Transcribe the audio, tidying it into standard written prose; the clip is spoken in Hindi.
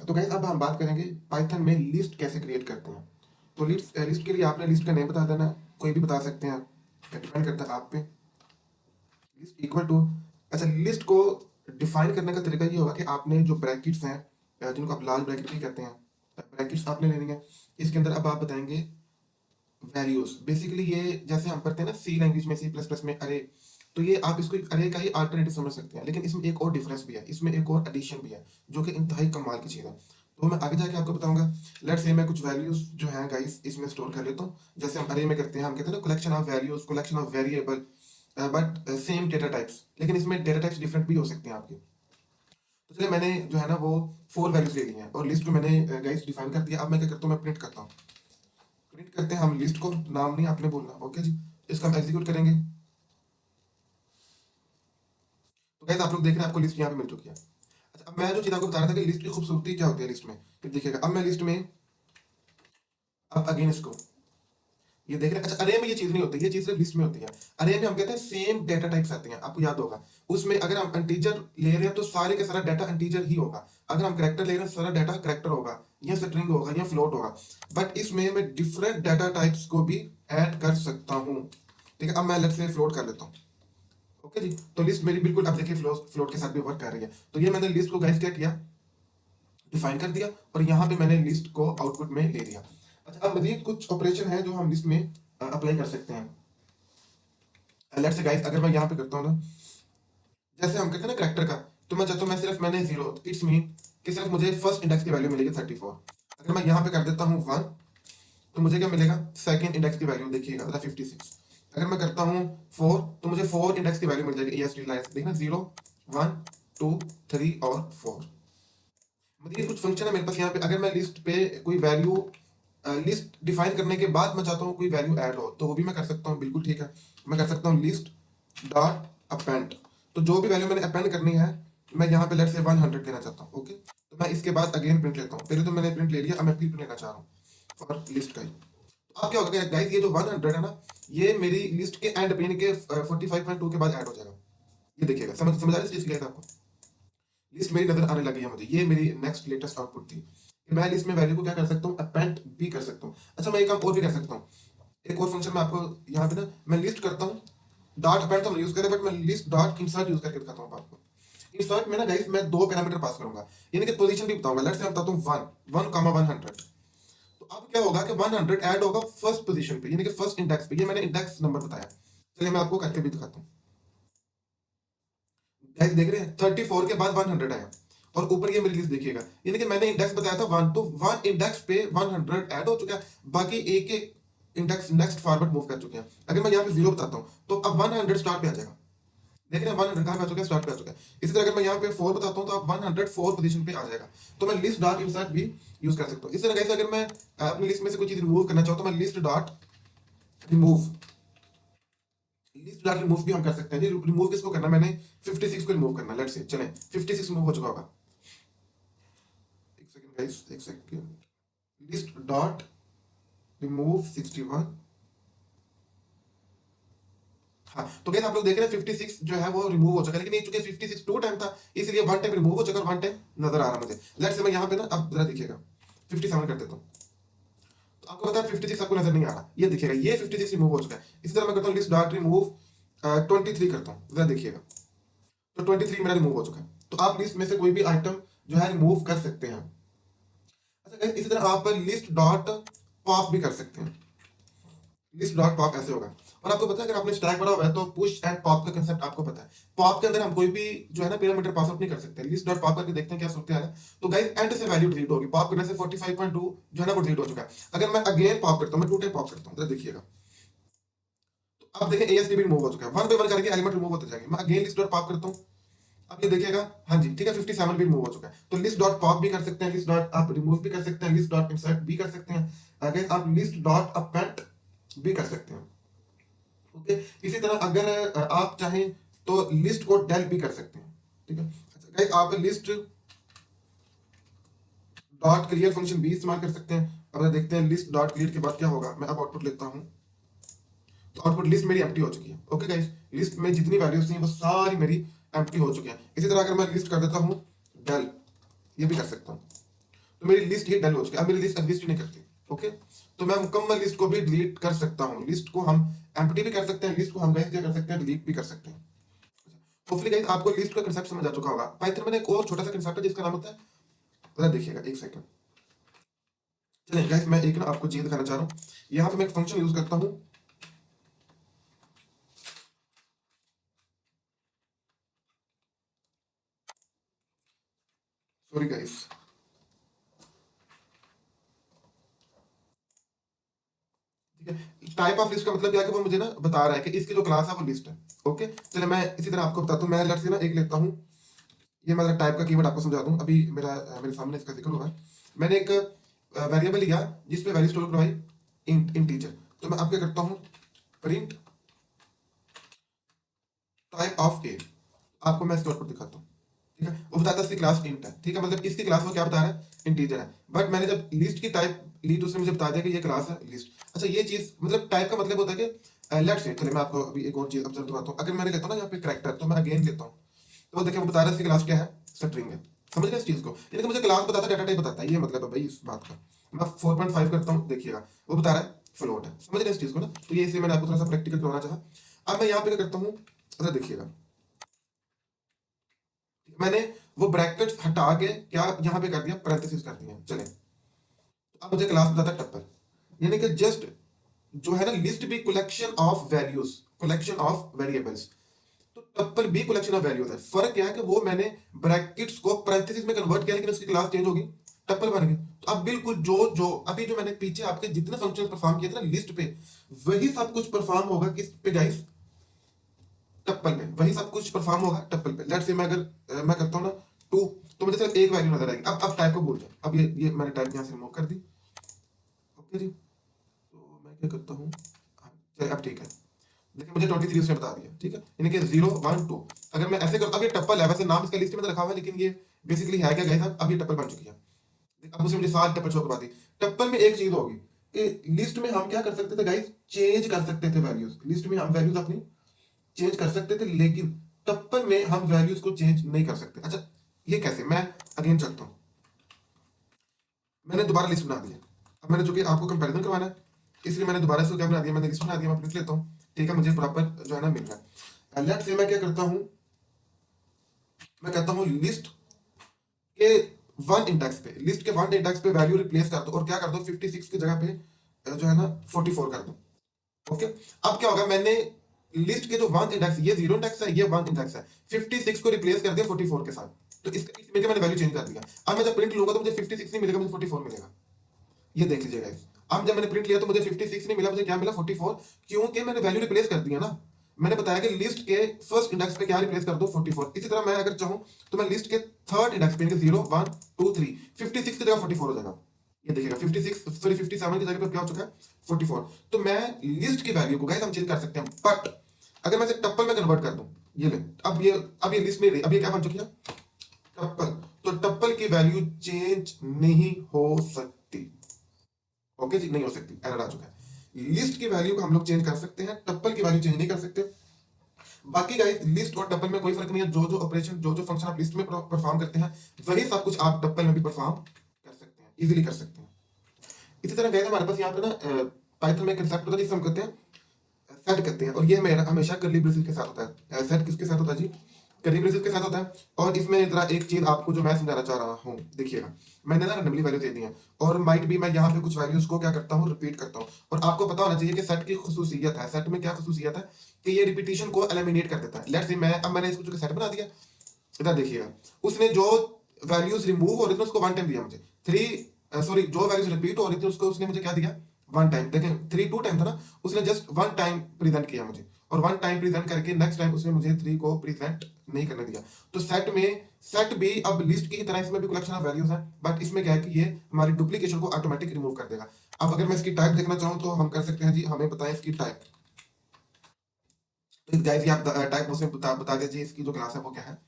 तो गाइस अब हम बात करेंगे पाइथन में लिस्ट कैसे क्रिएट करते हैं। तो लिस्ट के लिए आपने लिस्ट का नेम बता देना, कोई भी बता सकते हैं, डिपेंड करता है आप पे। लिस्ट इक्वल टू, अच्छा लिस्ट को डिफाइन करने का तरीका ये होगा कि आपने जो ब्रैकेट्स हैं, जिनको आप लार्ज ब्रैकेट भी कहते हैं, ब्रैकेट्स आपने लेनी है। इसके अंदर अब आप बताएंगे वैल्यूज। बेसिकली ये जैसे हम करते हैं ना सी लैंग्वेज में, सी प्लस प्लस में अरे, तो ये आप इसको एक अरे का ही अल्टरनेटिव समझ सकते हैं, लेकिन इसमें एक और डिफरेंस भी है, इसमें एक और एडिशन भी है जो कि इंतहाई कमाल की चीज़ है। तो मैं आगे जाके आपको बताऊंगा। लेट्स से मैं कुछ वैल्यूज जो हैं गाइस इसमें स्टोर कर लेता हूँ, जैसे हम अरे में करते हैं, हम कहते हैं ना collection of values, collection of variable, but same data types, लेकिन इसमें डेटा टाइप्स डिफरेंट भी हो सकते हैं आपके। तो चलिए मैंने जो है ना वो 4 वैल्यूज ले ली हैं और लिस्ट को मैंने गाइस डिफाइन कर दिया। अब मैं क्या करता हूँ, मैं प्रिंट करता हूँ। प्रिंट करते हैं हम लिस्ट को, नाम नहीं आपने बोलना, ओके जी। इसका हम एग्जीक्यूट करेंगे। तो गाइस आप लोग देख रहे हैं आपको लिस्ट यहाँ पे मिल चुकी है। अच्छा अब मैं जो चीज़ आपको बता रहा था कि लिस्ट की खूबसूरती क्या होती है लिस्ट में, फिर देखिएगा अब मैं लिस्ट में, अब अगेन इसको ये देख रहे हैं। अच्छा अरे में ये चीज़ नहीं होती, ये चीज़ सिर्फ लिस्ट में होती है। अरे में हम कहते हैं सेम डेटा टाइप्स आते हैं, आपको याद होगा। उसमें अगर हम इंटीजर ले रहे हैं तो सारे का सारा डाटा इंटीजर ही होगा, अगर हम करेक्टर ले रहे हैं सारा डाटा करेक्टर होगा, या स्ट्रिंग होगा या फ्लोट होगा। बट इसमें मैं डिफरेंट डाटा टाइप्स को भी ऐड कर सकता हूँ। ठीक है, अब मैं अलग से फ्लोट कर लेता हूँ। ओके जी, तो लिस्ट मेरी बिल्कुल अब देखिए फ्लोट के साथ भी वर्क कर रही है। तो ये मैंने लिस्ट को गाइस क्या किया, डिफाइन कर दिया, और यहाँ पे मैंने लिस्ट को आउटपुट में ले लिया। अच्छा अब मजीद कुछ ऑपरेशन है जो हम लिस्ट में अप्लाई कर सकते हैं। लेट्स से गाइस अगर मैं यहाँ पे करता हूँ ना, जैसे हम कहते हैं ना करेक्टर का, तो मैं चाहता हूँ मैं सिर्फ मैंने 0, इट्स मीन कि सिर्फ मुझे फर्स्ट इंडेक्स की वैल्यू मिलेगी 34। अगर मैं यहाँ पे कर देता हूँ 1, तो मुझे क्या मिलेगा, सेकंड इंडेक्स की वैल्यू देखिएगा 56। अगर मैं करता हूँ 4, तो मुझे 4 इंडेक्स की वैल्यू मिल जाएगी, EST लाइन देखना 0 1 2 3 और 4। मतलब कुछ फंक्शन है मेरे पास यहाँ पे, अगर मैं लिस्ट पे कोई वैल्यू, लिस्ट डिफाइन करने के बाद मैं चाहता हूँ कोई वैल्यू ऐड हो, तो वो भी मैं कर सकता हूँ, बिल्कुल ठीक है। मैं कर सकता हूँ लिस्ट डॉट अपेंड, तो जो भी वैल्यू मैंने अपेंड करनी है, मैं यहाँ पे लेट्स से 100 देना चाहता हूँ। ओके, तो मैं इसके बाद अगेन प्रिंट लेता हूँ। पहले तो मैंने प्रिंट ले लिया, अब मैं फिर प्रिंट लेना चाह रहा हूँ और लिस्ट का ही। तो अब क्या होगा गाइस, ये जो 100 है ना, ये मेरी लिस्ट के एंड पे यानी कि 45.2 के बाद ऐड हो जाएगा। ये देखिएगा, समझ समझ आ रही है चीज आपको। लिस्ट मेरी नजर आने लगी है मुझे, ये मेरी नेक्स्ट लेटेस्ट आउटपुट थी। मैं लिस्ट में वैल्यू को क्या कर सकता हूँ, अपेंड भी कर सकता हूँ। अच्छा मैं एक काम और भी कर सकता हूँ, एक और फंक्शन मैं आपको यहाँ पे ना, मैं लिस्ट करता हूँ, डॉट अपेंड तो हम यूज करें, बट मैं लिस्ट डॉट इंसर्ट यूज करके दिखाता हूँ आपको। इंसर्ट में ना गाइस मैं 2 पैरामीटर पास करूंगा, यानी कि पोजीशन भी बताऊंगा। लेट्स से मैं बताता हूँ 1 तो अब क्या होगा कि 100 ऐड होगा फर्स्ट पोजीशन पे, यानी कि फर्स्ट इंडेक्स पे। ये मैंने इंडेक्स नंबर बताया, चलिए मैं आपको करके भी दिखाता हूँ। गाइस देख रहे हैं 34 के बाद 100 आया, और ऊपर ये मेरी लिस्ट देखिएगा, यानी कि मैंने इंडेक्स बताया था 1, तो 1 इंडेक्स पे 100 ऐड हो चुका है, बाकी एक एक इंडेक्स नेक्स्ट फॉरवर्ड मूव कर चुके हैं। अगर मैं यहाँ पे 0 बताता हूँ तो अब 100 स्टार्ट पे आ जाएगा। देख रहे हैं 100 कहाँ पे आ चुका है, स्टार्ट पे आ चुका है। इसी तरह अगर मैं यहाँ पे 4 बताता हूँ तो अब 104 पोजीशन पे आ जाएगा। तो मैं लिस्ट डॉट इंसर्ट भी यूज कर सकता हूँ। इस तरह गाइस अगर मैं अपनी लिस्ट में से कोई चीज रिमूव करना चाहूँ तो मैं list dot remove, list dot remove भी हम कर सकते हैं जी। रिमूव किसको करना, मैंने 56 को रिमूव करना। लेट्स से चलें 56 रिमूव हो चुका होगा। एक सेकंड गाइस, एक सेकंड। List dot remove 61। हाँ तो गाइस आप लोग देख रहे हैं 56 जो है वो रिमूव हो चुका है, लेकिन ये चूंकि 56 2 टाइम था, इसलिए 1 टाइम रिमूव हो चुका और 1 टाइम नजर आ रहा मुझे। लेट्स से मैं यहाँ पे ना अब जरा देखिएगा 57 कर देता हूँ, तो आपको पता है 56 आपको नजर नहीं आ रहा, ये देखिएगा ये 56 रिमूव हो चुका है। इसी तरह मैं करता हूँ लिस्ट डॉट रिमूव 23 करता हूँ, जरा देखिएगा, तो 23 मेरा रिमूव हो चुका है। तो आप लिस्ट में से कोई भी आइटम जो है रिमूव कर सकते हैं। अच्छा गाइस इसी तरह आप लिस्ट डॉट पॉप भी कर सकते हैं। लिस्ट डॉट पॉप ऐसे होगा, और आपको पता है अगर आपने स्टैक पढ़ा हुआ है तो पुश एंड पॉप का कंसेप्ट आपको पता है। पॉप के अंदर हम कोई भी जो है ना पैरामीटर पास आउट नहीं कर सकते। लिस्ट डॉट पॉप करके देखते हैं क्या सूरत है। तो गाइस एंड से वैल्यू डिलीट होगी, पॉप करने से 45.2 जो है ना वो डिलीट हो चुका है। अगर मैं अगेन पॉप करता हूँ, मैं 2 टाइम पॉप करता हूँ, जरा देखिएगा, तो अब देखिए ASD भी रिमूव हो चुका है, 1 by 1 करके एलिमेंट रिमूव होते जाएंगे। मैं अगेन लिस्ट डॉट पॉप करता हूँ, अब ये देखिएगा, हाँ जी ठीक है 57 भी रिमूव हो चुका है। तो लिस्ट डॉट पॉप भी कर सकते हैं, लिस्ट डॉट आप रिमूव भी कर सकते हैं, लिस्ट डॉट इंसर्ट भी कर सकते हैं, अगर आप लिस्ट डॉट अपेंड भी कर सकते हैं। ओके, इसी तरह अगर आप चाहें तो लिस्ट को डेल भी कर सकते हैं। ठीक है, अच्छा गाइस आप लिस्ट डॉट क्लियर फंक्शन भी इस्तेमाल कर सकते हैं। अब देखते हैं लिस्ट डॉट क्लियर के बाद क्या होगा। मैं अब आउटपुट लेता हूं, तो आउटपुट लिस्ट मेरी एम्प्टी हो चुकी है। ओके गाइस, लिस्ट में जितनी वैल्यूज थी वो सारी मेरी एम्प्टी हो चुकी है। इसी तरह अगर मैं लिस्ट कर देता हूं डेल, ये भी कर सकता हूं। तो मेरी लिस्ट ही डल हो चुकी है, अब मेरी लिस्ट एग्जिस्ट ही नहीं करती। ओके, तो मैं मुकम्मल लिस्ट को भी डिलीट कर सकता हूँ, लिस्ट को हम एम्प्टी भी कर सकते हैं, लिस्ट को हम गाइस क्या कर सकते हैं, डिलीट भी कर सकते हैं। होपफुली गाइस आपको लिस्ट का कांसेप्ट समझ आ चुका होगा। पाइथन में एक और छोटा सा कांसेप्ट है जिसका नाम होता है, जरा देखिएगा एक सेकंड। चलिए गाइस मैं एक ना आपको चीज दिखाना चाह रहा हूँ। यहाँ पे मैं एक फंक्शन यूज करता हूँ, सॉरी गाइस, ठीक है। टाइप ऑफ लिस्ट का मतलब क्या है कि वो मुझे ना बता रहा है कि इसकी जो क्लास है वो लिस्ट है। ओके, चलिए मैं इसी तरह आपको बताता हूँ। मैं लेट्स से ना एक लेता हूँ, ये मैं टाइप का कीवर्ड आपको समझा दूं। अभी मेरे सामने इसका जिक्र हुआ है। मैंने एक वेरिएबल लिया जिस पे वैल्यू स्टोर करवाई, इंटीजर। तो मैं अब क्या करता हूँ, प्रिंट टाइप ऑफ ए, आपको मैं इसके आउटपुट दिखाता हूँ। ठीक है, वो बताता है इसकी क्लास इंट है। ठीक है, मतलब इसकी क्लास वो क्या बता रहा है, इंटीजर है। बट मैंने जब लिस्ट की टाइप ली तो उसने मुझे बता दिया कि ये क्लास है लिस्ट। अच्छा, ये चीज मतलब टाइप का मतलब होता है कि लेट्स से, चलिए मैं आपको अभी एक और चीज ऑब्जर्व करवाता हूँ। अगर मैंने लेता हूँ ना यहाँ पे कैरेक्टर, तो मैं अगेन लेता हूँ, तो देखिए वो बता रहा है इसकी क्लास क्या है, स्ट्रिंग है। समझ रहे इस चीज को, यानी कि मुझे क्लास बताता है, डाटा टाइप बताता है, ये मतलब है भाई इस बात का। मैं 4.5 करता हूँ, देखिएगा वो बता रहा है फ्लोट है। समझ रहे इस चीज को ना, तो ये इसलिए मैंने आपको थोड़ा सा प्रैक्टिकल करवाना चाहा। अब मैं यहाँ पे क्या करता हूँ, अगर देखिएगा मैंने वो ब्रैकेट्स हटा के क्या यहाँ पे कर दिया, पैरेंथेसिस कर दिया। चले, अब मुझे क्लास बताता है टप्पल, यानी कि जस्ट जो है ना, लिस्ट भी collection of values, collection of variables, तो टप्पल भी कलेक्शन ऑफ वैल्यूज है। फर्क क्या है कि वो मैंने ब्रैकेट्स को पैरेंथेसिस में कन्वर्ट किया, लेकिन उसकी क्लास चेंज होगी, टप्पल बन गई। तो अब बिल्कुल जो जो अभी जो मैंने पीछे आपके जितने फंक्शन परफॉर्म किए थे ना लिस्ट पे, वही सब कुछ परफॉर्म होगा किस पे गाइस, टप्पल पे। वही सब कुछ परफॉर्म होगा टप्पल पे। लेट्स से मैं अगर मैं करता हूँ ना 2, तो मुझे सिर्फ एक वैल्यू नजर आएगी। अब टाइप को भूल जाओ, अब ये मैंने टाइप यहाँ से रिमूव कर दी। ओके जी, तो मैं क्या करता हूँ, चलिए अब ठीक है। देखिए मुझे 23 उसने बता दिया। ठीक है, यानी कि 0 1 2। अगर मैं ऐसे करता हूँ, अब ये टप्पल है, वैसे नाम इसका लिस्ट में तो रखा हुआ है, लेकिन ये बेसिकली है क्या गाइस, अब ये टप्पल बन चुकी है। अब उसने मुझे सारी टप्पल शो करवा दी। टप्पल में एक चीज होगी कि लिस्ट में हम क्या कर सकते थे गाइस, चेंज कर सकते थे वैल्यूज। लिस्ट में हम वैल्यूज अपनी चेंज कर सकते थे, लेकिन टप्पल में हम वैल्यूज को चेंज नहीं कर सकते। अच्छा, ये कैसे, मैं अगेन चलता हूँ। मैंने दोबारा लिस्ट बना दिया। अब मैंने चूंकि आपको कंपैरिजन करवाना है, इसलिए मैंने दोबारा से क्या बना दिया, मैंने लिस्ट बना दिया। मैं लिख लेता हूँ, ठीक है, मुझे प्रॉपर जो है ना मिल रहा है। लेट्स से मैं क्या करता हूँ, मैं कहता हूँ लिस्ट के वन इंडेक्स पे, लिस्ट के वन इंडेक्स पे वैल्यू रिप्लेस कर दो, और क्या कर दो, 56 की जगह पे जो है ना 44 कर दो। ओके, अब क्या होगा, मैंने लिस्ट के जो वन इंडेक्स, ये जीरो इंडेक्स है, ये वन इंडेक्स है, 56 को रिप्लेस कर दिया 44 के साथ। तो इसका मिलकर मैंने वैल्यू चेंज कर दिया। अब मैं जब प्रिंट लूंगा तो मुझे 56 नहीं मिलेगा, मुझे 44 मिलेगा। ये देख लीजिएगा इस, अब जब मैंने प्रिंट लिया तो मुझे 56 नहीं मिला, मुझे क्या मिला, 44, क्योंकि मैंने वैल्यू रिप्लेस कर दिया ना। मैंने बताया कि लिस्ट के फर्स्ट इंडेक्स पे क्या रिप्लेस कर दो, 44। इसी तरह मैं अगर चाहूं तो मैं लिस्ट के थर्ड इंडेक्स पे 0 1 2 3, 56 की जगह 44 हो जाएगा। ये देखिएगा 56 सॉरी 57 की जगह पे क्या हो चुका है, 44। तो मैं लिस्ट की वैल्यू को गाइस हम चेंज कर सकते हैं, बट अगर मैं इसे टप्पल में कन्वर्ट कर दूं, ये ले, अब ये लिस्ट में अब ये क्या बन चुकी है, टप्पल। तो टप्पल की वैल्यू चेंज नहीं हो सकती। ओके जी, नहीं हो सकती, एरर आ चुका है। लिस्ट की वैल्यू को हम लोग चेंज कर सकते हैं, टप्पल की वैल्यू चेंज नहीं कर सकते। बाकी गाइस लिस्ट और टप्पल में कोई फर्क नहीं है, जो जो ऑपरेशन जो जो फंक्शन आप लिस्ट में परफॉर्म करते हैं, वही सब कुछ आप टप्पल में भी परफॉर्म कर सकते हैं, इजीली कर सकते हैं। इसी तरह गाइस हमारे पास यहाँ पे ना पाइथन में कंसेप्ट होता है जिसे हम कहते हैं सेट करते हैं, और ये मेरा हमेशा कर्ली ब्रेसेस के साथ होता है। सेट किसके साथ होता है जी, कर्ली ब्रेसेस के साथ होता है। और इसमें जरा एक चीज आपको जो मैं समझाना चाह रहा हूँ, देखिएगा मैंने ना रैंडमली वैल्यू दे दी है, और माइट भी मैं यहाँ पे कुछ वैल्यूज को क्या करता हूँ, रिपीट करता हूँ। और आपको पता होना चाहिए कि सेट की खुसूसियत है, सेट में क्या खुसूसियत है कि ये रिपीटिशन को एलिमिनेट कर देता है। लेट्स से मैं अब मैंने इसको जो सेट बना दिया, इधर देखिएगा उसने जो वैल्यूज रिमूव हो रही थी उसको वन टाइम दिया मुझे, थ्री सॉरी जो वैल्यूज रिपीट हो रही थी उसको उसने मुझे क्या दिया, वन टाइम। देखें 3 2 टाइम था ना, उसने जस्ट वन टाइम प्रेजेंट किया मुझे, और वन टाइम प्रेजेंट करके नेक्स्ट टाइम उसने मुझे 3 को प्रेजेंट नहीं करने दिया। तो सेट में, सेट भी अब लिस्ट की ही तरह इसमें भी कलेक्शन ऑफ वैल्यूज है, बट इसमें क्या है कि ये हमारी डुप्लीकेशन को ऑटोमेटिक रिमूव कर देगा। अब अगर मैं इसकी टाइप देखना चाहूँ तो हम कर सकते हैं जी, हमें बताएं इसकी टाइप। तो गाइस ये आप टाइप मुझसे बता दीजिए, इसकी जो क्लास है वो क्या है,